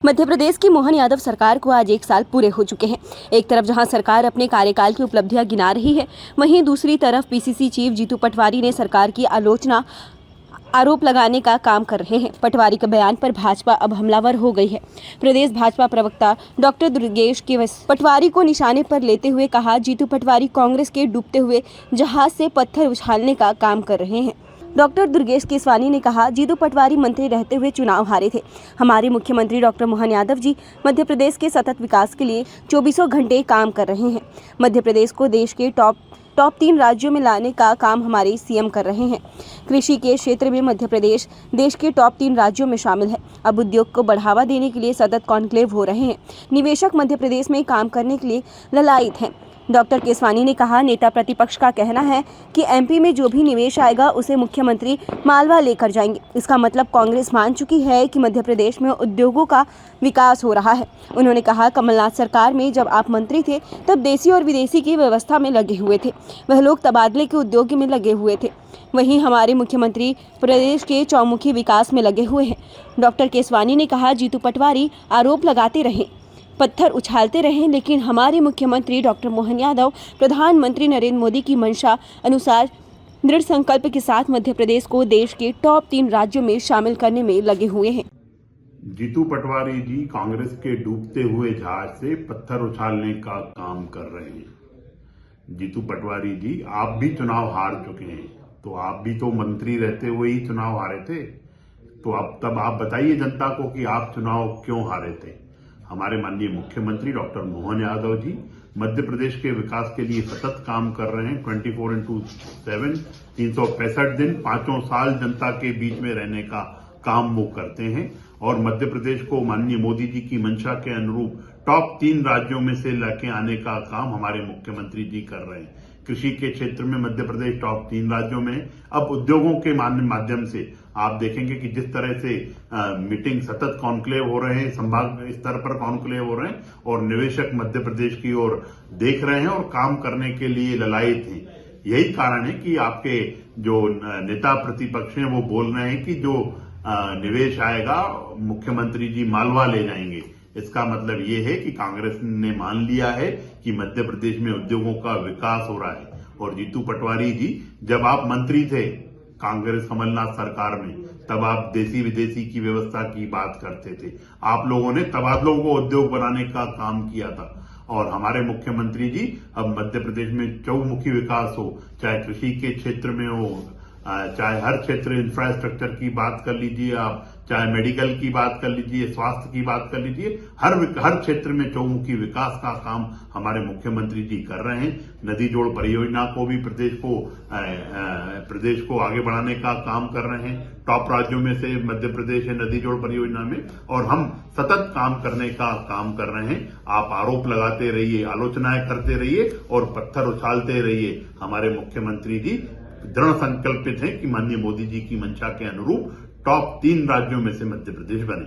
मध्य प्रदेश की मोहन यादव सरकार को आज 1 साल पूरे हो चुके हैं। एक तरफ जहां सरकार अपने कार्यकाल की उपलब्धियां गिना रही है, वहीं दूसरी तरफ पीसीसी चीफ जीतू पटवारी ने सरकार की आरोप लगाने का काम कर रहे हैं। पटवारी के बयान पर भाजपा अब हमलावर हो गई है। प्रदेश भाजपा प्रवक्ता डॉक्टर दुर्गेश के पटवारी को निशाने पर लेते हुए कहा, जीतू पटवारी कांग्रेस के डूबते हुए जहाज से पत्थर उछालने का काम कर रहे हैं। डॉक्टर दुर्गेश केसवानी ने कहा, जीतू पटवारी मंत्री रहते हुए चुनाव हारे थे। हमारे मुख्यमंत्री डॉक्टर मोहन यादव जी मध्य प्रदेश के सतत विकास के लिए 24 घंटे काम कर रहे हैं। मध्य प्रदेश को देश के टॉप 3 राज्यों में लाने का काम हमारे सीएम कर रहे हैं। कृषि के क्षेत्र में मध्य प्रदेश देश के टॉप 3 राज्यों में शामिल है। अब उद्योग को बढ़ावा देने के लिए सतत कॉन्क्लेव हो रहे हैं। निवेशक मध्य प्रदेश में काम करने के लिए ललायित हैं। डॉक्टर केसवानी ने कहा, नेता प्रतिपक्ष का कहना है कि एमपी में जो भी निवेश आएगा उसे मुख्यमंत्री मालवा लेकर जाएंगे। इसका मतलब कांग्रेस मान चुकी है कि मध्य प्रदेश में उद्योगों का विकास हो रहा है। उन्होंने कहा, कमलनाथ सरकार में जब आप मंत्री थे तब देसी और विदेशी की व्यवस्था में लगे हुए थे। वह लोग तबादले के उद्योग में लगे हुए थे। वहीं हमारे मुख्यमंत्री प्रदेश के चौमुखी विकास में लगे हुए हैं। डॉक्टर केसवानी ने कहा, जीतू पटवारी आरोप लगाते रहे, पत्थर उछालते रहे, लेकिन हमारे मुख्यमंत्री डॉक्टर मोहन यादव प्रधानमंत्री नरेंद्र मोदी की मंशा अनुसार दृढ़ संकल्प के साथ मध्य प्रदेश को देश के टॉप 3 राज्यों में शामिल करने में लगे हुए हैं। जीतू पटवारी जी कांग्रेस के डूबते हुए जहाज से पत्थर उछालने का काम कर रहे हैं। जीतू पटवारी जी, आप भी चुनाव हार चुके हैं, तो आप भी तो मंत्री रहते हुए ही चुनाव हारे थे। तो अब तब आप बताइए जनता को कि आप चुनाव क्यों हारे थे। हमारे माननीय मुख्यमंत्री डॉक्टर मोहन यादव जी मध्य प्रदेश के विकास के लिए सतत काम कर रहे हैं। 24/7 365 दिन 5 साल जनता के बीच में रहने का काम वो करते हैं और मध्य प्रदेश को माननीय मोदी जी की मंशा के अनुरूप टॉप 3 राज्यों में से लेके आने का काम हमारे मुख्यमंत्री जी कर रहे हैं। कृषि के क्षेत्र में मध्य प्रदेश टॉप 3 राज्यों में। अब उद्योगों के माध्यम से आप देखेंगे कि जिस तरह से मीटिंग सतत कॉन्क्लेव हो रहे हैं, संभाग स्तर पर कॉन्क्लेव हो रहे हैं और निवेशक मध्य प्रदेश की ओर देख रहे हैं और काम करने के लिए ललायित हैं। यही कारण है कि आपके जो नेता प्रतिपक्ष हैं वो बोल रहे हैं कि जो निवेश आएगा मुख्यमंत्री जी मालवा ले जाएंगे। इसका मतलब ये है कि कांग्रेस ने मान लिया है कि मध्य प्रदेश में उद्योगों का विकास हो रहा है। और जीतू पटवारी जी, जब आप मंत्री थे कांग्रेस कमलनाथ सरकार में, तब आप देसी विदेशी की व्यवस्था की बात करते थे। आप लोगों ने तबादलों को उद्योग बनाने का काम किया था। और हमारे मुख्यमंत्री जी अब मध्य प्रदेश में चौमुखी विकास हो, चाहे कृषि के क्षेत्र में हो, चाहे हर क्षेत्र इंफ्रास्ट्रक्चर की बात कर लीजिए आप, चाहे मेडिकल की बात कर लीजिए, स्वास्थ्य की बात कर लीजिए, हर क्षेत्र में चौमुखी विकास का काम हमारे मुख्यमंत्री जी कर रहे हैं। नदी जोड़ परियोजना को भी प्रदेश को आगे बढ़ाने का काम कर रहे हैं। टॉप राज्यों में से मध्य प्रदेश है नदी जोड़ परियोजना में और हम सतत काम करने का काम कर रहे हैं। आप आरोप लगाते रहिए, आलोचनाएं करते रहिए और पत्थर उछालते रहिए। हमारे मुख्यमंत्री जी दृढ़ संकल्पित हैं कि माननीय मोदी जी की मंशा के अनुरूप टॉप 3 राज्यों में से मध्य प्रदेश बने।